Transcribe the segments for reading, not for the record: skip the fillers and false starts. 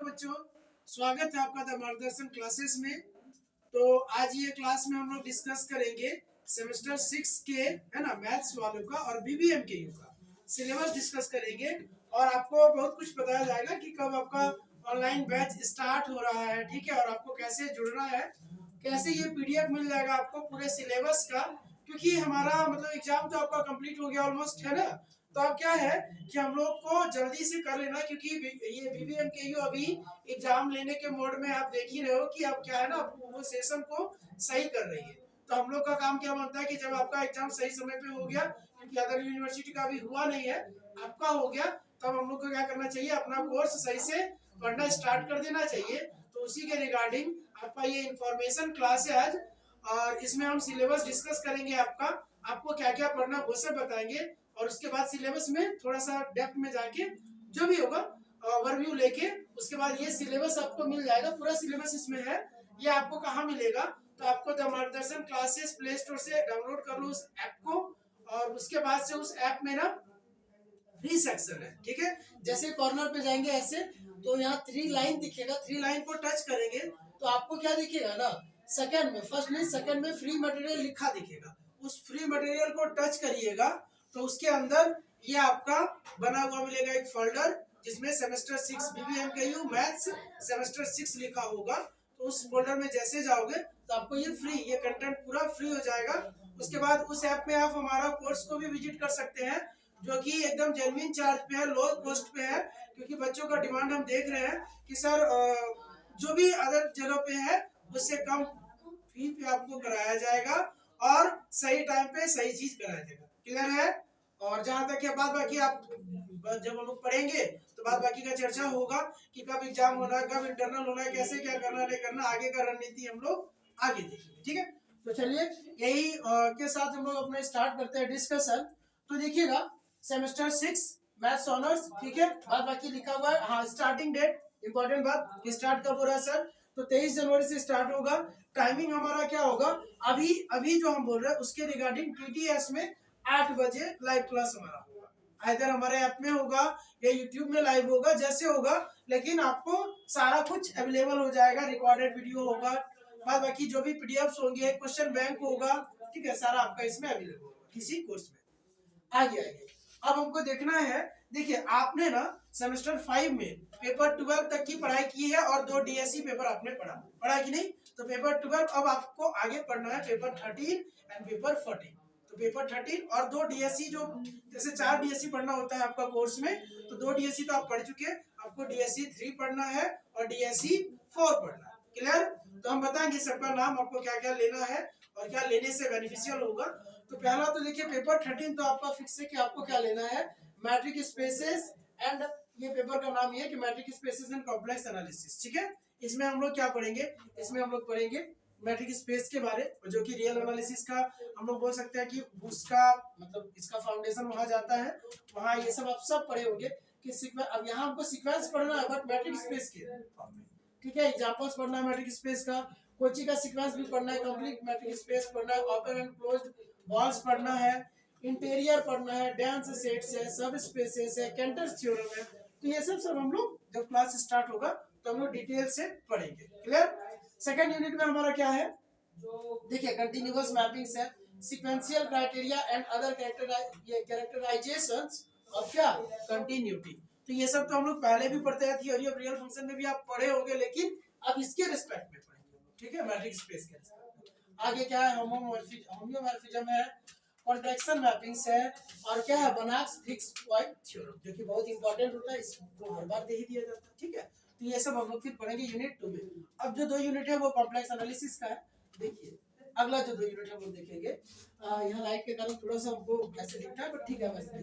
बच्चों, स्वागत है आपका द मार्गदर्शन क्लासेस में। तो आज ये क्लास में हम लोग डिस्कस करेंगे सेमेस्टर 6 के है ना मैथ्स वालों का और बीबीएम के यू का सिलेबस डिस्कस करेंगे। और आपको बहुत कुछ बताया जाएगा कि कब आपका ऑनलाइन बैच स्टार्ट हो रहा है, ठीक है, और आपको कैसे जुड़ना है, कैसे ये पीडीएफ मिल जाएगा आपको पूरे सिलेबस का। क्योंकि हमारा मतलब एग्जाम तो आपका कंप्लीट हो गया ऑलमोस्ट, है ना। तो अब क्या है कि हम लोग को जल्दी से कर लेना, क्योंकि ये बीबीएम के यू अभी एग्जाम लेने के मोड में आप देख ही रहे हो कि अब क्या है ना, वो सेशन को सही कर रही है। तो हम लोग का काम क्या बनता है कि जब आपका एग्जाम सही समय पे हो गया, क्योंकि अदर यूनिवर्सिटी का अभी हुआ नहीं है, आपका हो गया, तब हम लोग को क्या करना चाहिए, अपना कोर्स सही से पढ़ना स्टार्ट कर देना चाहिए। तो उसी के रिगार्डिंग आपका ये इंफॉर्मेशन क्लास है आज, और इसमें हम सिलेबस डिस्कस करेंगे। आपको क्या क्या पढ़ना वो सब बताएंगे, और उसके बाद सिलेबस में थोड़ा सा डेप्थ में जाके जो भी होगा ओवरव्यू लेके उसके बाद ये सिलेबस आपको मिल जाएगा। पूरा सिलेबस इसमें है। ये आपको कहाँ मिलेगा, तो आपको द मार्गदर्शन क्लासेस प्ले स्टोर से डाउनलोड कर लो उस ऐप को, और उसके बाद से उस ऐप में ना फ्री सेक्शन है, ठीक है। जैसे कॉर्नर पे जाएंगे ऐसे, तो यहाँ 3 लाइन दिखेगा, 3 लाइन को टच करेंगे तो आपको क्या दिखेगा ना, सेकंड में, फर्स्ट नहीं सेकंड में फ्री मटेरियल लिखा दिखेगा। उस फ्री मटेरियल को टच करिएगा तो उसके अंदर ये आपका बना हुआ मिलेगा एक फोल्डर, जिसमें सेमेस्टर 6 बीबीएम के यू मैथ्स सेमेस्टर 6 लिखा होगा। तो उस फोल्डर में जैसे जाओगे तो आपको ये फ्री, ये कंटेंट पूरा फ्री हो जाएगा। उसके बाद उस ऐप में आप हमारा कोर्स को भी विजिट कर सकते हैं, जो कि एकदम जेन्युइन चार्ज पे है, लो कॉस्ट पे है। क्योंकि बच्चों का डिमांड हम देख रहे हैं कि सर जो भी अदर जगह पे है उससे कम फी पे आपको कराया जाएगा, और सही टाइम पे सही चीज कराया जाएगा। क्लियर है। और जहाँ तक बात बाकी, आप जब हम लोग पढ़ेंगे तो बाद बाकी का चर्चा होगा कि कब एग्जाम होना है, कब इंटरनल होना है, कैसे क्या करना नहीं करना, आगे का रणनीति हम लोग आगे देखेंगे, ठीक है। तो चलिए यही के साथ हम लोग अपना स्टार्ट करते हैं डिस्कशन। तो देखिएगा सेमेस्टर 6 मैथ्स ऑनर्स, ठीक है, बाद बाकी लिखा हुआ है। हाँ, स्टार्टिंग डेट इंपॉर्टेंट बात, स्टार्ट कब हो रहा है सर, तो 23 जनवरी से स्टार्ट होगा। टाइमिंग हमारा क्या होगा, अभी अभी जो हम बोल रहे हैं उसके रिगार्डिंग टीटीएस में 8 बजे लाइव क्लास हमारा होगा। इधर हमारे ऐप में होगा या यूट्यूब में लाइव होगा, जैसे होगा, लेकिन आपको सारा कुछ अवेलेबल हो जाएगा। रिकॉर्डेड वीडियो होगा, बाद बाकी जो भी पीडीएफ्स होंगे, क्वेश्चन बैंक होगा, ठीक है, सारा आपका इसमें अवेलेबल होगा किसी कोर्स में। आगे अब हमको देखना है, देखिए आपने ना सेमेस्टर 5 में पेपर 12 तक की पढ़ाई की है और 2 डीएससी पेपर आपने पढ़ा कि नहीं। तो पेपर 12 अब आपको आगे पढ़ना है पेपर 13 एंड पेपर 14। तो पेपर 13 और 2 डीएससी, जो जैसे 4 डीएससी पढ़ना होता है आपका कोर्स में, तो 2 डीएससी तो आप पढ़ चुके, आपको डीएससी 3 पढ़ना है और डीएससी 4 पढ़ना है। क्लियर। तो हम बताएंगे सबका नाम, आपको क्या क्या लेना है और क्या लेने से बेनिफिशियल होगा। तो पहला तो देखिए पेपर 13 तो आपका फिक्स है कि आपको क्या लेना है, मैट्रिक स्पेसेस एंड, ये पेपर का नाम ये है कि metric spaces and complex analysis, ठीक है। इसमें हम लोग क्या पढ़ेंगे, इसमें हम लोग पढ़ेंगे मैट्रिक स्पेस के बारे, जो कि रियल एनालिसिस का हम लोग बोल सकते हैं कि उसका मतलब इसका फाउंडेशन वहां जाता है, वहां ये सब आप सब पढ़े होंगे कि सीक्वेंस। अब यहाँ हमको सीक्वेंस पढ़ना है बट मैट्रिक स्पेस के फॉर्म में, ठीक है। एग्जांपल्स पढ़ना है मैट्रिक स्पेस का, कोची का सीक्वेंस भी पढ़ना है, कंप्लीट मैट्रिक स्पेस पढ़ना है, ओपन एंड क्लोज्ड वॉल्स पढ़ना है, इंटीरियर पढ़ना है, डेंस सेट्स है, सब स्पेसेस है, कैंटर्स थ्योरम है। तो ये सब हम लोग जब क्लास स्टार्ट होगा तो हम लोग डिटेल से पढ़ेंगे। क्लियर। सेकंड यूनिट में हमारा क्या है, देखिए कंटिन्यूअस मैपिंग्स है, sequential criteria and other characterisations of क्या, कंटिन्यूटी। तो ये सब तो हम लोग पहले भी पढ़ते हैं, थ्योरी ऑफ रियल फंक्शन में भी आप पढ़े होंगे, लेकिन अब इसके रिस्पेक्ट में पढ़ेंगे, ठीक है, मैट्रिक स्पेस के रिस्पेक्ट में। आगे क्या है, होमोमॉर्फिज्म है, कॉन्ट्रैक्शन मैपिंग्स है, और क्या है, बनाक्स फिक्स्ड पॉइंट थ्योरम, जो कि बहुत इंपॉर्टेंट होता है, इसको हर बार दे ही दिया जाता है, ठीक है। तो ये सब हम लोग फिर पढ़ेंगे यूनिट 2 में। अब जो 2 यूनिट है वो कॉम्प्लेक्स एनालिसिस का है। देखिए अगला जो 2 यूनिट है वो देखेंगे, यहाँ लाइट के कारण थोड़ा सा हमको ऐसे दिखता है, बट ठीक है वैसे।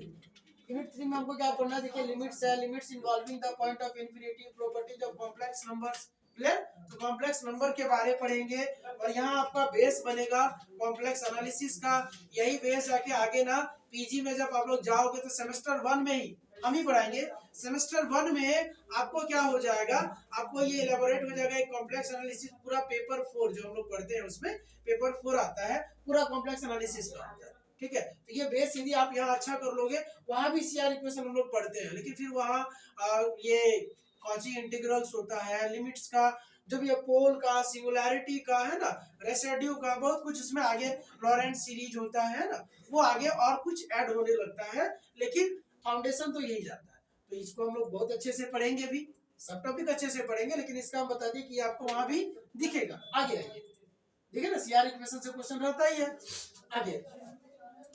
यूनिट 3 में हमको क्या पढ़ना है, देखिए लिमिट्स है, limits involving the point of infinity, properties of complex numbers. Clear. तो कॉम्प्लेक्स नंबर के बारे पढ़ेंगे, और यहाँ आपका बेस बनेगा कॉम्प्लेक्स एनालिसिस का। यही बेस आके आगे ना पीजी में जब आप लोग जाओगे तो सेमेस्टर 1 में ही हम ही पढ़ाएंगे। सेमेस्टर 1 में आपको क्या हो जाएगा, आपको ये इलेबोरेट हो जाएगा एक कॉम्प्लेक्स एनालिसिस, पूरा पेपर 4 जो हम लोग पढ़ते हैं उसमें पेपर 4 आता है, पूरा कॉम्प्लेक्स एनालिसिस का आता है, ठीक है। तो ये बेस यदि आप यहाँ अच्छा कर लोगे, वहां भी सीआर इक्वेशन हम लोग पढ़ते हैं, लेकिन फिर वहाँ ये कॉची इंटीग्रल्स होता है, लिमिट्स का, जब ये पोल का, सिंगुलैरिटी का, है ना, रेसिड्यू का, बहुत कुछ इसमें आगे लॉरेंट सीरीज होता है ना, वो आगे और कुछ ऐड होने लगता है, लेकिन फाउंडेशन तो यही जाता है। तो इसको हम लोग बहुत अच्छे से पढ़ेंगे भी, सब टॉपिक अच्छे से पढ़ेंगे, लेकिन इसका हम बता दें कि आपको वहां भी दिखेगा। आगे आइए, देखिए ना, सीआर इक्वेशन से क्वेश्चन रहता ही है। आगे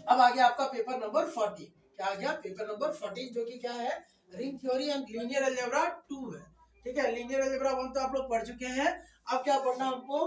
अब आ गया आपका पेपर नंबर 40। क्या आ गया? पेपर नंबर 14, जो कि क्या है, ring theory and linear algebra 2 है। ठीक है, लीनियर अलजेब्रा 1 तो आप लोग पढ़ चुके हैं, अब क्या पढ़ना हमको,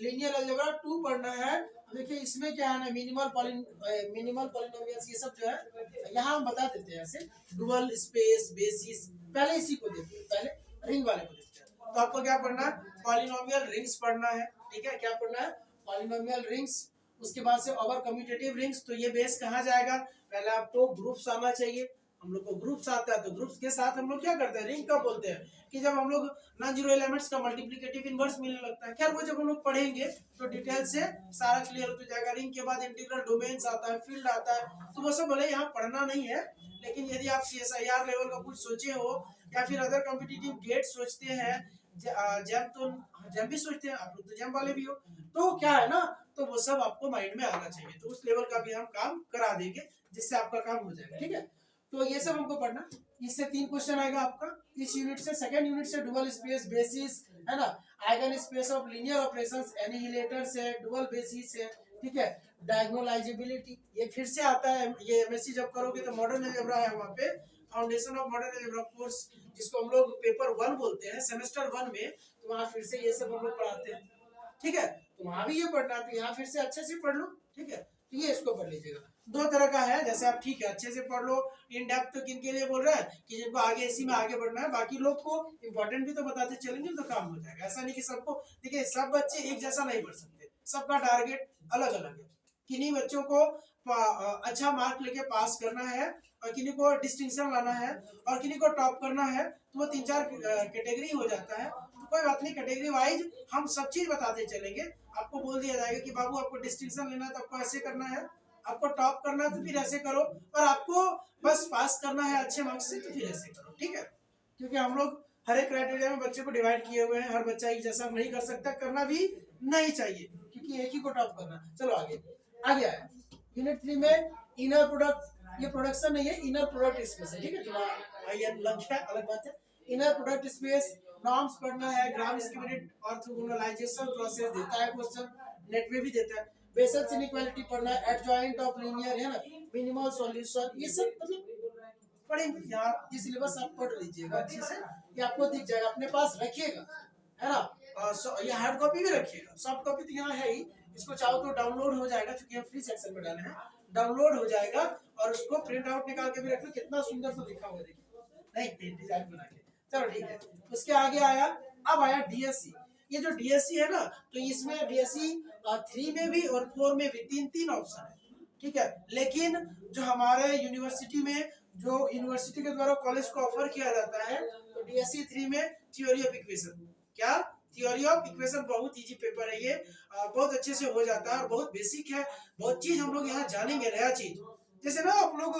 लीनियर अलजेब्रा 2 पढ़ना है। देखिए इसमें क्या है ना, मिनिमल पॉलिनोमियल्स ये सब जो है यहाँ हम बता देते हैं ऐसे, डुअल, स्पेस, बेसिस, पहले इसी को देखते हैं, पहले रिंग वाले को देखते हैं। तो आपको क्या पढ़ना है, पॉलिनोमियल रिंग्स पढ़ना है। ठीक है, क्या पढ़ना है, पॉलिनोमियल रिंग्स, उसके बाद से ओवर कम्यूटेटिव रिंग्स। तो ये बेस कहाँ जाएगा, पहले आपको ग्रुप्स आना चाहिए, हम लोग को ग्रुप्स आता है, तो ग्रुप्स के साथ हम लोग क्या करते हैं, रिंग कब बोलते हैं, कि जब हम लोग नॉन जीरो एलिमेंट्स का मल्टीप्लिकेटिव इनवर्स मिलने लगता है। खैर वो जब हम लोग पढ़ेंगे तो डिटेल से सारा क्लियर हो जाएगा। रिंग के बाद इंटीग्रल डोमेन्स आता है, फील्ड आता है, तो वो सब भले यहाँ पढ़ना नहीं है, लेकिन यदि आप CSIR लेवल का कुछ सोचे हो या फिर अदर कॉम्पिटिटिव गेट सोचते हैं, जैम भी सोचते हैं, आप लोग तो जैम वाले भी हो, तो क्या है ना, तो वो सब आपको माइंड में आना चाहिए। तो उस लेवल का भी हम काम करा देंगे, जिससे आपका काम हो जाएगा। ठीक है, तो ये सब हमको पढ़ना। इससे 3 क्वेश्चन आएगा आपका इस यूनिट से। सेकंड यूनिट से डुअल स्पेस, बेसिस, है ना, eigen space of linear operations, annihilators है, डुअल बेसिस है। ठीक है, डायगोनलाइजेबिलिटी, ये फिर से आता है, ये एमएससी जब करोगे तो मॉडर्न अलजेब्रा है वहाँ पे, foundation of modern algebra course, जिसको हम लोग पेपर 1 बोलते हैं सेमेस्टर 1 में, तो वहाँ फिर से ये सब हम लोग पढ़ाते हैं। ठीक है, तो वहां भी ये पढ़ना है, तो यहाँ फिर से अच्छे से पढ़ लो। ठीक है, तो ये इसको पढ़ लीजिएगा। 2 तरह का है, जैसे आप ठीक है अच्छे से पढ़ लो। इन डेप्थ तो किन के लिए बोल रहा है, कि जिनको आगे इसी में आगे बढ़ना है, बाकी लोग को इंपॉर्टेंट भी तो बताते चलेंगे तो काम हो जाएगा। ऐसा नहीं कि सबको, देखिए सब बच्चे एक जैसा नहीं पढ़ सकते, सबका टारगेट अलग अलग है। किन्हीं बच्चों को अच्छा मार्क लेके पास करना है, और किन्हीं को डिस्टिंक्शन लाना है, और किन्हीं को टॉप करना है, तो वो 3-4 कैटेगरी हो जाता है। तो कोई बात नहीं, कैटेगरी वाइज हम सब चीज बताते चलेंगे। आपको बोल दिया जाएगा कि बाबू आपको डिस्टिंक्शन लेना है तो आपको ऐसे करना है, आपको टॉप करना है तो फिर ऐसे करो, और आपको बस पास करना है अच्छे मार्क्स से तो फिर ऐसे करो। ठीक है, क्योंकि हम लोग हर एक क्राइटेरिया में बच्चे को डिवाइड किए हुए हैं, हर बच्चा एक जैसा नहीं कर सकता, करना भी नहीं चाहिए, क्योंकि एक ही को टॉप करना। चलो आगे आगे आया यूनिट 3 में इनर प्रोडक्ट, ये प्रोडक्शन नहीं है, इनर प्रोडक्ट स्पेस है। ठीक है, थोड़ा ये लग है, अलग बात है। इनर प्रोडक्ट स्पेस, नॉर्म्स पढ़ना है, ग्राम स्कीमेटिक ऑर्थोगोनलाइजेशन प्रोसेस देता है क्वेश्चन, नेट में भी देता है। बेसेल्स इनइक्वालिटी पढ़ना है, एडजॉइंट ऑफ लीनियर, है ना, मिनिमल सॉल्यूशन, ये सब मतलब पढ़ेंगे। यहाँ ये सिलेबस आप पढ़ लीजिएगा अच्छे से, ये आपको दिख जाएगा, अपने पास रखिएगा, है ना, और ये हार्ड कॉपी भी रखिएगा, सॉफ्ट कॉपी तो यहाँ है ही, इसको चाहो तो डाउनलोड हो जाएगा, क्योंकि हम फ्री सेक्शन में डाले हैं, डाउनलोड हो जाएगा, और उसको प्रिंट आउट निकाल के भी रख लो, कितना सुंदर तो लिखा हुआ देखिए, नहीं डिजाइन बना के। चलो ठीक है, उसके आगे आया, अब आया डीएससी। ये जो डीएससी है ना, तो इसमें डीएससी 3 में भी और 4 में भी 3 ऑप्शन है। ठीक है, लेकिन जो हमारे यूनिवर्सिटी में, जो यूनिवर्सिटी के द्वारा कॉलेज को ऑफर किया जाता है, तो डीएससी 3 में थ्योरी ऑफ इक्वेशन, क्या थ्योरी ऑफ इक्वेशन, बहुत इजी पेपर है ये, बहुत अच्छे से हो जाता है, और बहुत बेसिक है, बहुत चीज हम लोग यहाँ जानेंगे, नया चीज। जैसे ना आप लोग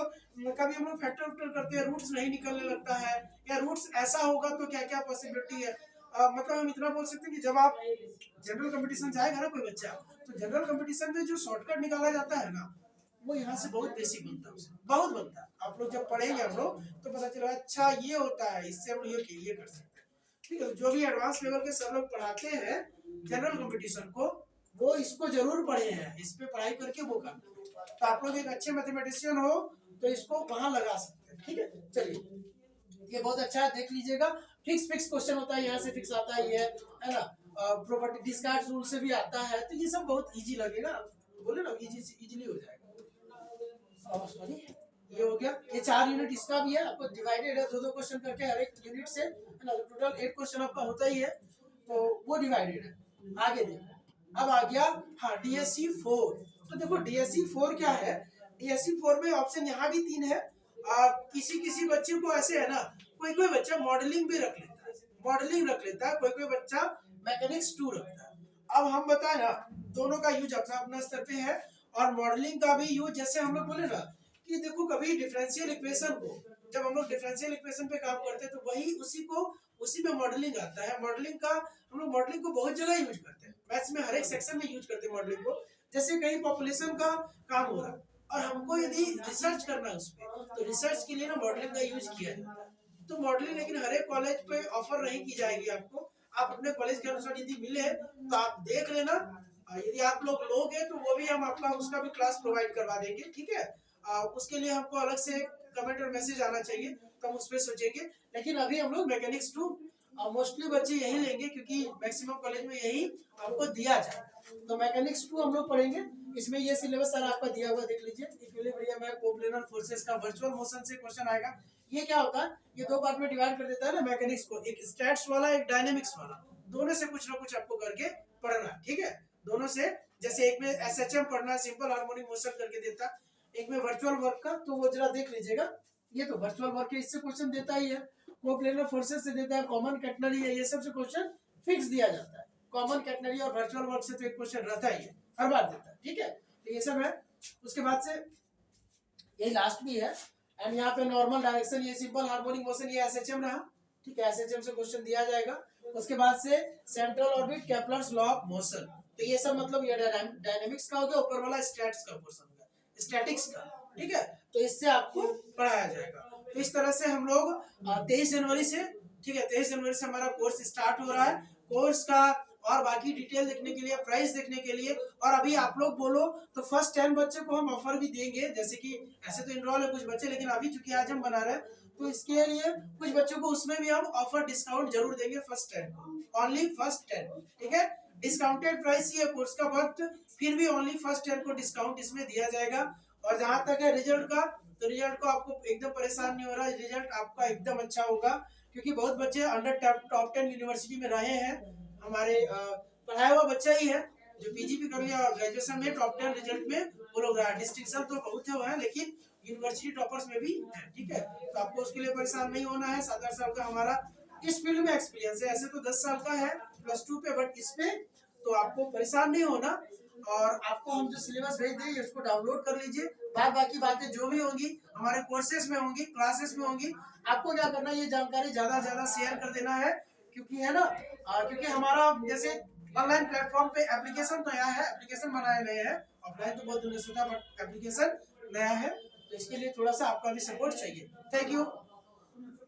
कभी हम लोग फैक्टर वैक्टर करते हैं, रूट्स नहीं निकलने लगता है, या रूट्स ऐसा होगा तो क्या क्या पॉसिबिलिटी है। मतलब हम इतना बोल सकते हैं कि जब आप जनरल कंपटीशन जाएगा ना कोई बच्चा, तो जनरल कंपटीशन में जो शॉर्टकट निकाला जाता है ना, वो यहाँ से बहुत बेसिक बनता है, उससे बहुत बनता है। आप लोग जब पढ़ेंगे हम लोग तो पता चला अच्छा ये होता है, इससे हम लोग ये कर सकते हैं। ठीक है, जो भी एडवांस लेवल के सर लोग पढ़ाते हैं जनरल कंपटीशन को, वो इसको जरूर पढ़े हैं, इस पे पढ़ाई करके वो करते हैं। तो आप लोग एक अच्छे मैथमेटिशियन हो तो इसको वहां लगा सकते हैं। ठीक है, चलिए ये बहुत अच्छा है, देख लीजिएगा। फिक्स क्वेश्चन होता है, यहाँ से फिक्स आता है, ये है ना, प्रॉपर्टी डिस्कार्ड रूल से भी आता है, तो ये सब बहुत इजी लगेगा, बोले ना इजीली हो जाएगा। सॉरी, ये हो गया, ये 4 यूनिट इसका भी है, आपको डिवाइडेड है 2-2 क्वेश्चन करके हर एक यूनिट से, है ना, टोटल 8 क्वेश्चन आपका होता ही है, तो वो डिवाइडेड है। आगे देखो, अब आ गया हाँ डीएससी 4। तो देखो डीएससी 4 क्या है, डीएससी 4 में ऑप्शन यहाँ भी 3 है। किसी बच्चे को ऐसे है ना, कोई बच्चा मॉडलिंग भी रख लेता है, कोई बच्चा मैकेनिक्स 2 रखता है। अब हम बताए ना, दोनों का यूज अपना अपना स्तर पे है, और मॉडलिंग का भी यूज, जैसे हम लोग बोले ना कि देखो कभी डिफरेंशियल इक्वेशन को जब हम लोग डिफरेंशियल इक्वेशन पे काम करते हैं तो वही उसी में मॉडलिंग आता है। मॉडलिंग का हम लोग मॉडलिंग को बहुत जगह यूज करते हैं, मैथ्स में हर एक सेक्शन में यूज करते हैं मॉडलिंग को। जैसे कहीं पॉपुलेशन का काम हो रहा है और हमको यदि रिसर्च करना है उसमें, तो रिसर्च के लिए ना मॉडलिंग का यूज किया जाता है। तो मॉडलिंग लेकिन हर एक कॉलेज पे ऑफर नहीं की जाएगी आपको, आप अपने कॉलेज के अनुसार यदि मिले तो आप देख लेना, यदि आप लोग लोगे तो वो भी हम आपका उसका भी क्लास प्रोवाइड करवा देंगे, ठीक है। उसके लिए हमको अलग से कमेंट और मैसेज आना चाहिए तो हम उस पर सोचेंगे। लेकिन अभी हम लोग मैकेनिक्स 2 मोस्टली बच्चे यही लेंगे क्योंकि मैक्सिमम कॉलेज में यही हमको दिया जाए। तो मैकेनिक्स 2 हम लोग पढ़ेंगे। इसमें ये सिलेबस सर आपका दिया हुआ देख लीजिए। इक्विलिब्रियम है, कोप्लेनर फोर्सेस का वर्चुअल मोशन से क्वेश्चन आएगा। ये क्या होता है, ये दो पार्ट में डिवाइड कर देता है ना मैकेनिक्स को, एक स्टैट्स वाला एक डायनेमिक्स वाला, दोनों से कुछ ना कुछ आपको करके पढ़ना है, ठीक है। दोनों से, जैसे एक में एसएचएम पढ़ना है, सिंपल हार्मोनिक मोशन करके देता है, एक में वर्चुअल वर्क का, तो वो जरा देख लीजिएगा। ये तो वर्चुअल वर्क है, इससे क्वेश्चन देता ही है। कोप्लेनर फोर्सेस से देता है, कॉमन कैटनरी है, ये सब से क्वेश्चन फिक्स दिया जाता है। कॉमन कैटनरी और वर्चुअल वर्क से तो एक क्वेश्चन रहता ही है, हर बार देता है, ठीक है। तो ये सब है। उसके बाद से ये लास्ट भी है, एंड यहाँ पे नॉर्मल डायरेक्शन, ये सिंपल हार्मोनिक मोशन, ये एसएचएम रहा, ठीक है। एसएचएम से क्वेश्चन दिया जाएगा। उसके बाद से central orbit, Kepler's law of motion, तो ये सब मतलब ये डायनेमिक्स का हो गया, ऊपर वाला स्टैट्स का पोर्शन हो गया, स्टैटिक्स का, ठीक है। तो इससे आपको पढ़ाया जाएगा। तो इस तरह से हम लोग 23 जनवरी से, ठीक है, 23 जनवरी से हमारा कोर्स स्टार्ट हो रहा है। कोर्स का और बाकी डिटेल देखने के लिए, प्राइस देखने के लिए, और अभी आप लोग बोलो तो फर्स्ट 10 बच्चे को हम ऑफर भी देंगे, जैसे कि ऐसे तो इनरोल है कुछ बच्चे, लेकिन अभी चूंकि आज हम बना रहे हैं तो इसके लिए कुछ बच्चों को उसमें भी हम ऑफर डिस्काउंट जरूर देंगे फर्स्ट 10 को, ओनली फर्स्ट 10, ठीक है। डिस्काउंटेड प्राइस ही है कोर्स का, बट फिर भी ओनली फर्स्ट 10 को डिस्काउंट इसमें दिया जाएगा। और जहां तक है रिजल्ट का, तो रिजल्ट को आपको एकदम परेशान नहीं हो रहा है, रिजल्ट आपका एकदम अच्छा होगा, क्योंकि बहुत बच्चे अंडर टॉप 10 यूनिवर्सिटी में रहे हैं। हमारे पढ़ाया हुआ बच्चा ही है जो पीजी भी कर लिया और ग्रेजुएशन में टॉप 10 रिजल्ट में वो लोग रहा। डिस्टिंक्शन तो बहुत हुआ है, लेकिन यूनिवर्सिटी टॉपर्स में भी है, ठीक है। तो आपको उसके लिए परेशान नहीं होना है। 7-8 साल का हमारा इस फील्ड में एक्सपीरियंस है, ऐसे तो 10 साल का है +2 पे, बट इस पे तो आपको परेशान नहीं होना। और आपको हम जो सिलेबस भेज देंगे उसको डाउनलोड कर लीजिए। बाकी बातें जो भी होंगी हमारे कोर्सेज में होंगी, क्लासेस में होंगी। आपको क्या करना है, ये जानकारी ज्यादा से ज्यादा शेयर कर देना है, क्योंकि है ना, क्योंकि हमारा जैसे ऑनलाइन प्लेटफॉर्म पे एप्लीकेशन नया है, एप्लीकेशन बनाए नए हैं। ऑफलाइन तो बहुत दिनों से था, बट एप्लीकेशन नया है, तो इसके लिए थोड़ा सा आपका भी सपोर्ट चाहिए। Thank you.